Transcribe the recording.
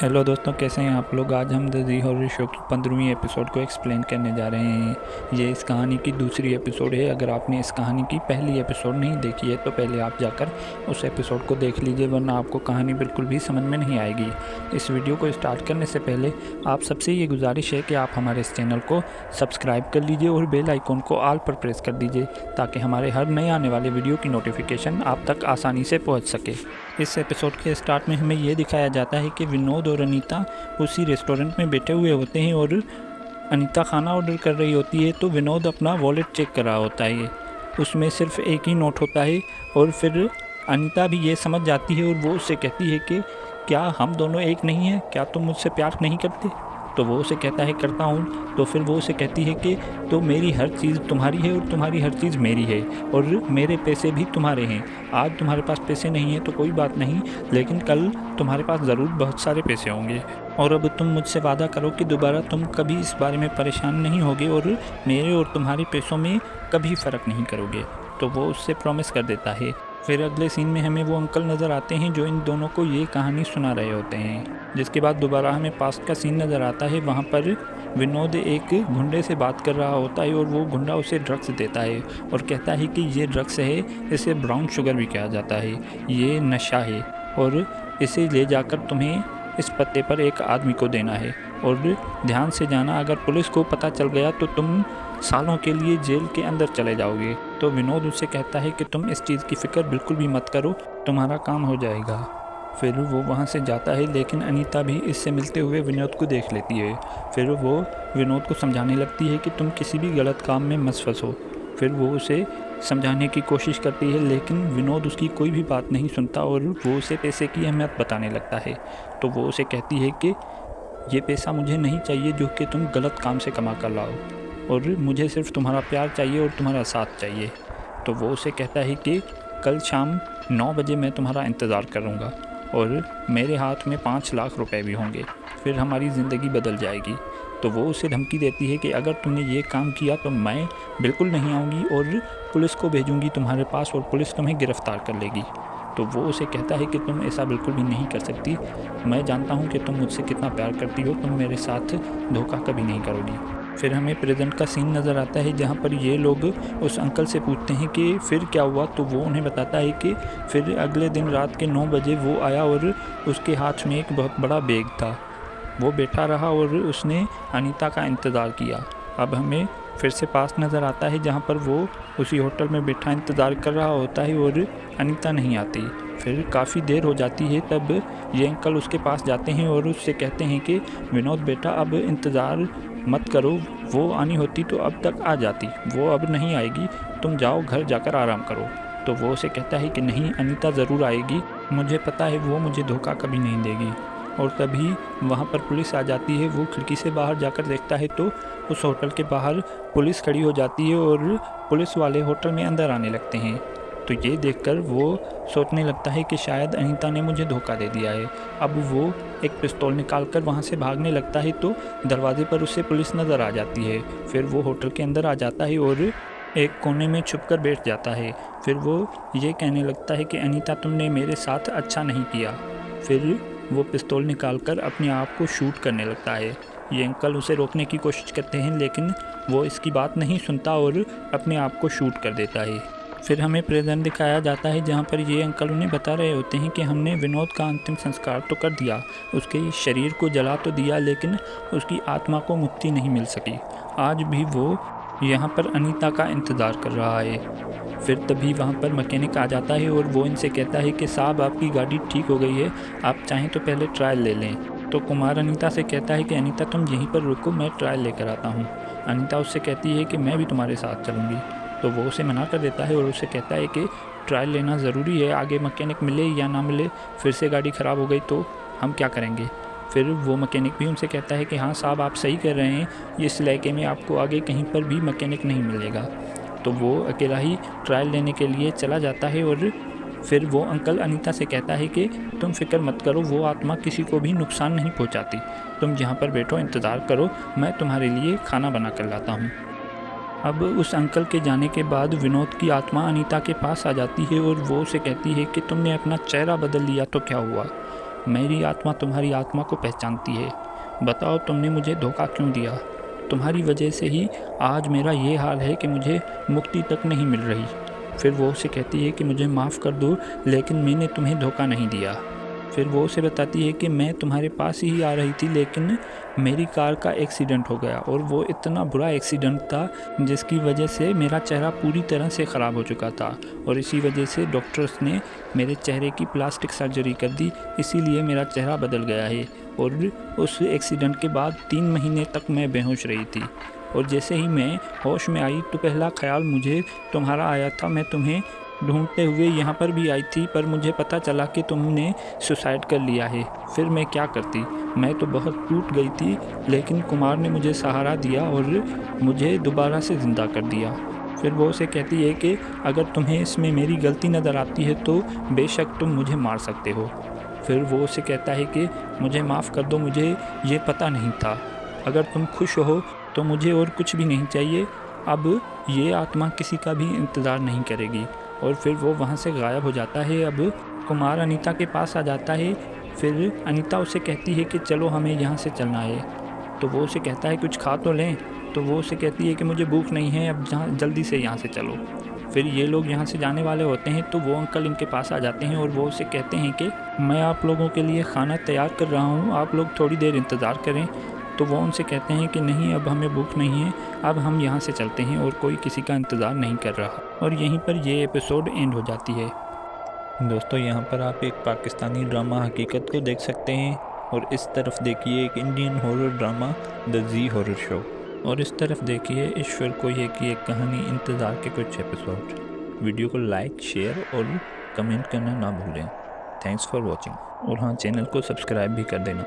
Hello दोस्तों, कैसे हैं आप लोग। आज हम द जी हॉरर शो की 15वीं एपिसोड को एक्सप्लेन करने जा रहे हैं। ये इस कहानी की दूसरी एपिसोड है। अगर आपने इस कहानी की पहली एपिसोड नहीं देखी है तो पहले आप जाकर उस एपिसोड को देख लीजिए, वरना आपको कहानी बिल्कुल भी समझ में नहीं आएगी। इस वीडियो को स्टार्ट करने से पहले आप सबसे ये गुजारिश है कि आप हमारे इस चैनल को सब्सक्राइब कर लीजिए और बेल आइकॉन को ऑल पर प्रेस कर दीजिए, ताकि हमारे हर नए आने वाले वीडियो की नोटिफिकेशन आप तक आसानी से पहुँच सके। इस एपिसोड के स्टार्ट में हमें ये दिखाया जाता है कि विनोद और अनीता उसी रेस्टोरेंट में बैठे हुए होते हैं और अनीता खाना ऑर्डर कर रही होती है तो विनोद अपना वॉलेट चेक कर रहा होता है। उसमें सिर्फ एक ही नोट होता है और फिर अनीता भी ये समझ जाती है और वो उससे कहती है कि क्या हम दोनों एक नहीं हैं, क्या तुम मुझसे प्यार नहीं करते। तो वो उसे कहता है करता हूँ। तो फिर वो उसे कहती है कि तो मेरी हर चीज़ तुम्हारी है और तुम्हारी हर चीज़ मेरी है और मेरे पैसे भी तुम्हारे हैं। आज तुम्हारे पास पैसे नहीं हैं तो कोई बात नहीं, लेकिन कल तुम्हारे पास ज़रूर बहुत सारे पैसे होंगे। और अब तुम मुझसे वादा करो कि दोबारा तुम कभी इस बारे में परेशान नहीं होगे और मेरे और तुम्हारे पैसों में कभी फ़र्क नहीं करोगे। तो वो उससे प्रॉमिस कर देता है। फिर अगले सीन में हमें वो अंकल नज़र आते हैं जो इन दोनों को ये कहानी सुना रहे होते हैं। जिसके बाद दोबारा हमें पास्ट का सीन नज़र आता है। वहाँ पर विनोद एक गुंडे से बात कर रहा होता है और वो गुंडा उसे ड्रग्स देता है और कहता है कि ये ड्रग्स है, इसे ब्राउन शुगर भी कहा जाता है, ये नशा है और इसे ले जाकर तुम्हें इस पत्ते पर एक आदमी को देना है और ध्यान से जाना, अगर पुलिस को पता चल गया तो तुम सालों के लिए जेल के अंदर चले जाओगे। तो विनोद उससे कहता है कि तुम इस चीज़ की फ़िक्र बिल्कुल भी मत करो, तुम्हारा काम हो जाएगा। फिर वो वहाँ से जाता है, लेकिन अनीता भी इससे मिलते हुए विनोद को देख लेती है। फिर वो विनोद को समझाने लगती है कि तुम किसी भी गलत काम में मत फंसो। फिर वो उसे समझाने की कोशिश करती है, लेकिन विनोद उसकी कोई भी बात नहीं सुनता और वो उसे पैसे की अहमियत बताने लगता है। तो वो उसे कहती है कि ये पैसा मुझे नहीं चाहिए जो कि तुम गलत काम से कमा कर लाओ, और मुझे सिर्फ तुम्हारा प्यार चाहिए और तुम्हारा साथ चाहिए। तो वो उसे कहता है कि कल शाम 9 बजे मैं तुम्हारा इंतज़ार करूँगा और मेरे हाथ में 5 लाख रुपए भी होंगे, फिर हमारी ज़िंदगी बदल जाएगी। तो वो उसे धमकी देती है कि अगर तुमने ये काम किया तो मैं बिल्कुल नहीं आऊँगी और पुलिस को भेजूँगी तुम्हारे पास और पुलिस तुम्हें गिरफ़्तार कर लेगी। तो वो उसे कहता है कि तुम ऐसा बिल्कुल भी नहीं कर सकती, मैं जानता हूँ कि तुम मुझसे कितना प्यार करती हो, तुम मेरे साथ धोखा कभी नहीं करोगी। फिर हमें प्रेजेंट का सीन नज़र आता है जहाँ पर ये लोग उस अंकल से पूछते हैं कि फिर क्या हुआ। तो वो उन्हें बताता है कि फिर अगले दिन रात के 9 बजे वो आया और उसके हाथ में एक बहुत बड़ा बैग था। वो बैठा रहा और उसने अनीता का इंतज़ार किया। अब हमें फिर से पास नज़र आता है जहाँ पर वो उसी होटल में बैठा इंतज़ार कर रहा होता है और अनीता नहीं आती। फिर काफ़ी देर हो जाती है, तब ये अंकल उसके पास जाते हैं और उससे कहते हैं कि विनोद बेटा अब इंतज़ार मत करो, वो आनी होती तो अब तक आ जाती, वो अब नहीं आएगी, तुम जाओ घर जाकर आराम करो। तो वो उसे कहता है कि नहीं, अनीता ज़रूर आएगी, मुझे पता है वो मुझे धोखा कभी नहीं देगी। और तभी वहाँ पर पुलिस आ जाती है। वो खिड़की से बाहर जाकर देखता है तो उस होटल के बाहर पुलिस खड़ी हो जाती है और पुलिस वाले होटल में अंदर आने लगते हैं। तो ये देखकर वो सोचने लगता है कि शायद अनीता ने मुझे धोखा दे दिया है। अब वो एक पिस्तौल निकालकर वहाँ से भागने लगता है तो दरवाजे पर उसे पुलिस नज़र आ जाती है। फिर वो होटल के अंदर आ जाता है और एक कोने में छुपकर बैठ जाता है। फिर वो ये कहने लगता है कि अनीता तुमने मेरे साथ अच्छा नहीं किया। फिर वो पिस्तौल निकालकर अपने आप को शूट करने लगता है। ये अंकल उसे रोकने की कोशिश करते हैं, लेकिन वो इसकी बात नहीं सुनता और अपने आप को शूट कर देता है। फिर हमें प्रेजेंट दिखाया जाता है जहाँ पर ये अंकल उन्हें बता रहे होते हैं कि हमने विनोद का अंतिम संस्कार तो कर दिया, उसके शरीर को जला तो दिया, लेकिन उसकी आत्मा को मुक्ति नहीं मिल सकी। आज भी वो यहाँ पर अनीता का इंतज़ार कर रहा है। फिर तभी वहाँ पर मैकेनिक आ जाता है और वो इनसे कहता है कि साहब आपकी गाड़ी ठीक हो गई है, आप चाहें तो पहले ट्रायल ले लें। तो कुमार अनीता से कहता है कि अनीता तुम यहीं पर रुको, मैं ट्रायल लेकर आता हूँ। अनीता उससे कहती है कि मैं भी तुम्हारे साथ चलूँगी। तो वो उसे मना कर देता है और उसे कहता है कि ट्रायल लेना ज़रूरी है, आगे मैकेनिक मिले या ना मिले, फिर से गाड़ी ख़राब हो गई तो हम क्या करेंगे। फिर वो मैकेनिक भी उनसे कहता है कि हाँ साहब आप सही कर रहे हैं, इस इलाके में आपको आगे कहीं पर भी मैकेनिक नहीं मिलेगा। तो वो अकेला ही ट्रायल लेने के लिए चला जाता है और फिर वो अंकल अनीता से कहता है कि तुम फिक्र मत करो, वो आत्मा किसी को भी नुकसान नहीं पहुंचाती, तुम यहाँ पर बैठो इंतज़ार करो, मैं तुम्हारे लिए खाना बना कर लाता हूँ। अब उस अंकल के जाने के बाद विनोद की आत्मा अनीता के पास आ जाती है और वो उसे कहती है कि तुमने अपना चेहरा बदल लिया तो क्या हुआ। मेरी आत्मा तुम्हारी आत्मा को पहचानती है। बताओ तुमने मुझे धोखा क्यों दिया? तुम्हारी वजह से ही आज मेरा ये हाल है कि मुझे मुक्ति तक नहीं मिल रही। फिर वो उसे कहती है कि मुझे माफ़ कर दो, लेकिन मैंने तुम्हें धोखा नहीं दिया। फिर वो उसे बताती है कि मैं तुम्हारे पास ही आ रही थी, लेकिन मेरी कार का एक्सीडेंट हो गया और वो इतना बुरा एक्सीडेंट था जिसकी वजह से मेरा चेहरा पूरी तरह से ख़राब हो चुका था और इसी वजह से डॉक्टर्स ने मेरे चेहरे की प्लास्टिक सर्जरी कर दी, इसीलिए मेरा चेहरा बदल गया है। और उस एक्सीडेंट के बाद 3 महीने तक मैं बेहोश रही थी और जैसे ही मैं होश में आई तो पहला ख्याल मुझे तुम्हारा आया था। मैं तुम्हें ढूंढते हुए यहाँ पर भी आई थी, पर मुझे पता चला कि तुमने सुसाइड कर लिया है। फिर मैं क्या करती? मैं तो बहुत टूट गई थी, लेकिन कुमार ने मुझे सहारा दिया और मुझे दोबारा से ज़िंदा कर दिया। फिर वो उसे कहती है कि अगर तुम्हें इसमें मेरी गलती नज़र आती है तो बेशक तुम मुझे मार सकते हो। फिर वो उसे कहता है कि मुझे माफ़ कर दो, मुझे ये पता नहीं था। अगर तुम खुश हो तो मुझे और कुछ भी नहीं चाहिए। अब ये आत्मा किसी का भी इंतज़ार नहीं करेगी। और फिर वो वहाँ से गायब हो जाता है। अब कुमार अनीता के पास आ जाता है। फिर अनीता उसे कहती है कि चलो हमें यहाँ से चलना है। तो वो उसे कहता है कुछ खा तो लें। तो वो उसे कहती है कि मुझे भूख नहीं है, अब जल्दी से यहाँ से चलो। फिर ये लोग यहाँ से जाने वाले होते हैं तो वो अंकल इनके पास आ जाते हैं और वो उसे कहते हैं कि मैं आप लोगों के लिए खाना तैयार कर रहा हूँ, आप लोग थोड़ी देर इंतज़ार करें। तो वो उनसे कहते हैं कि नहीं, अब हमें भूख नहीं है, अब हम यहाँ से चलते हैं और कोई किसी का इंतज़ार नहीं कर रहा। और यहीं पर ये एपिसोड एंड हो जाती है। दोस्तों, यहाँ पर आप एक पाकिस्तानी ड्रामा हकीकत को देख सकते हैं और इस तरफ देखिए एक Indian horror drama the Zee horror show, और इस तरफ देखिए ईश्वर कोये की एक कहानी इंतज़ार के कुछ एपिसोड। वीडियो को लाइक, शेयर और कमेंट करना ना भूलें। Thanks for watching. और हाँ, चैनल को सब्सक्राइब भी कर देना।